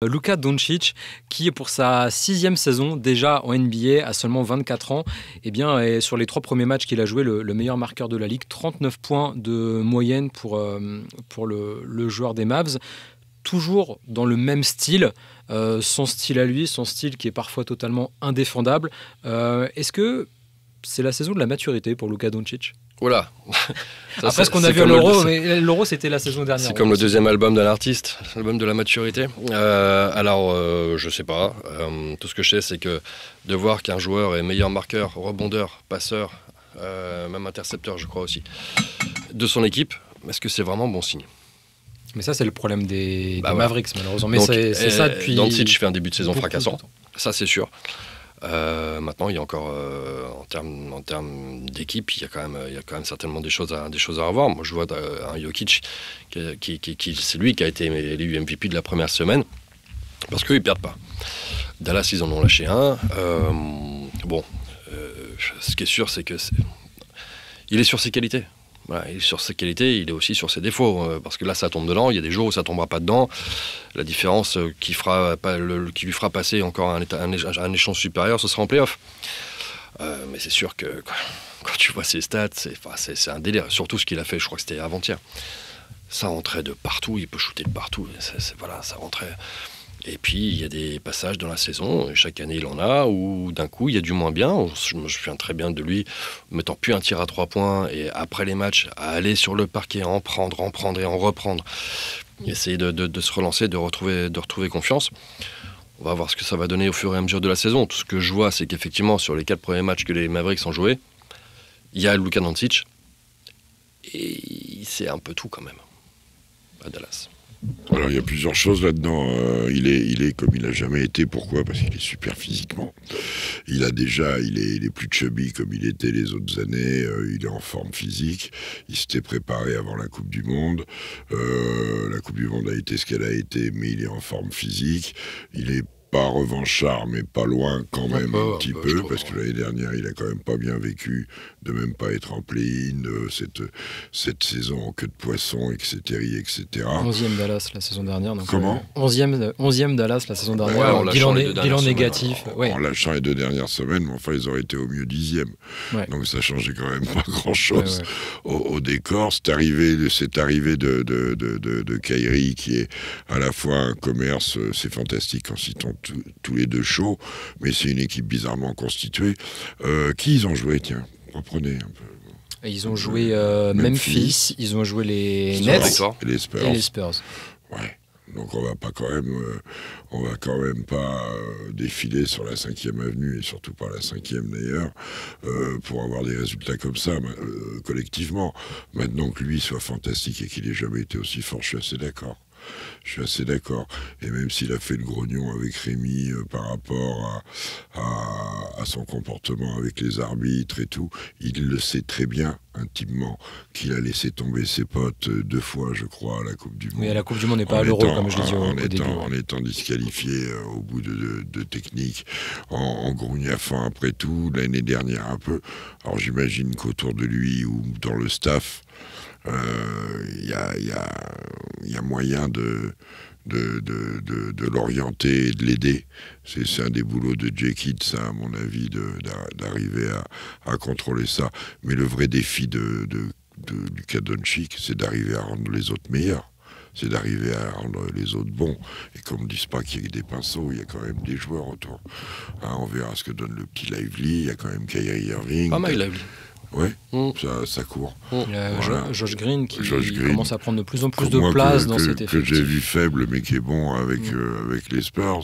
Luka Doncic, qui pour sa 6e saison déjà en NBA à seulement 24 ans, eh bien, est sur les 3 premiers matchs qu'il a joué le meilleur marqueur de la ligue, 39 points de moyenne pour le joueur des Mavs, toujours dans le même style, son style à lui, son style qui est parfois totalement indéfendable. Est-ce que c'est la saison de la maturité pour Luka Doncic ? Voilà. Après ce qu'on a vu à l'Euro, mais l'Euro c'était la saison dernière. C'est comme le deuxième album d'un artiste, l'album de la maturité. Je sais pas. Tout ce que je sais, c'est que de voir qu'un joueur est meilleur marqueur, rebondeur, passeur, même intercepteur, je crois aussi, de son équipe, est-ce que c'est vraiment bon signe ? Mais ça, c'est le problème des Mavericks, malheureusement. Mais donc, c'est ça depuis. Doncic fait un début de saison fracassant, ça c'est sûr. Maintenant, il y a encore, en termes d'équipe, il y a quand même certainement des choses à revoir. Moi, je vois un Jokic, c'est lui qui a été élu MVP de la première semaine, parce qu'ils ne perdent pas. Dallas, ils en ont lâché un. Ce qui est sûr, c'est que il est sur ses qualités. Voilà, il est sur ses qualités, il est aussi sur ses défauts, parce que là ça tombe dedans, il y a des jours où ça tombera pas dedans. La différence qui lui fera passer encore un échelon supérieur, ce sera en play-off. Mais c'est sûr que quand tu vois ses stats, c'est un délire. Surtout ce qu'il a fait, je crois que c'était avant-hier. Ça rentrait de partout, il peut shooter de partout. Ça rentrait. Et puis, il y a des passages dans la saison, chaque année il en a, où d'un coup, il y a du moins bien. Je me souviens très bien de lui mettant plus un tir à 3 points, et après les matchs, à aller sur le parquet, en prendre et en reprendre. Essayer de se relancer, de retrouver confiance. On va voir ce que ça va donner au fur et à mesure de la saison. Tout ce que je vois, c'est qu'effectivement, sur les 4 premiers matchs que les Mavericks ont joués, il y a Luka Doncic, et c'est un peu tout quand même, à Dallas. Alors il y a plusieurs choses là-dedans. Il est comme il n'a jamais été. Pourquoi ? Parce qu'il est super physiquement. Il est plus chubby comme il était les autres années. Il est en forme physique. Il s'était préparé avant la Coupe du Monde. La Coupe du Monde a été ce qu'elle a été, mais il est en forme physique. Il est pas revanchard, mais pas loin quand même un petit peu, parce que l'année dernière, il a quand même pas bien vécu de même pas être en play-in, cette saison en queue de poisson, etc. 11e Dallas la saison dernière. Donc Comment 11e Dallas la saison dernière, bilan négatif. En lâchant les 2 dernières semaines, mais enfin, ils auraient été au mieux 10e. Ouais. Donc ça changeait quand même pas grand-chose au décor. Cette arrivée de Kyrie, qui est à la fois un commerce, c'est fantastique en citant tous les 2 chauds, mais c'est une équipe bizarrement constituée. Qui ils ont joué, tiens, reprenez un peu. Ils ont joué Memphis, ils ont joué les Nets et les Spurs. Ouais. Donc on va quand même pas défiler sur la 5e avenue, et surtout pas la 5e d'ailleurs, pour avoir des résultats comme ça collectivement. Maintenant que lui soit fantastique et qu'il ait jamais été aussi fort, je suis assez d'accord. Et même s'il a fait le grognon avec Rémi par rapport à son comportement avec les arbitres et tout, il le sait très bien intimement qu'il a laissé tomber ses potes 2 fois, je crois, à la Coupe du Monde. Mais à la Coupe du Monde n'est pas à l'Euro, comme je l'ai dit au début. En étant disqualifié au bout de technique, en grognafant après tout, l'année dernière un peu. Alors j'imagine qu'autour de lui ou dans le staff, il y a moyen de l'orienter et de l'aider. C'est un des boulots de Jay Kidd, ça, à mon avis, d'arriver à contrôler ça. Mais le vrai défi de Luka Doncic, c'est d'arriver à rendre les autres meilleurs. C'est d'arriver à rendre les autres bons. Et qu'on ne dise pas qu'il y a des pinceaux, il y a quand même des joueurs autour. On verra ce que donne le petit Lively. Il y a quand même Kyrie Irving. Pas mal, Lively. Ouais, ça court. Il y a Josh Green qui commence à prendre de plus en plus de place dans cet effectif. Que j'ai vu faible, mais qui est bon avec les Spurs.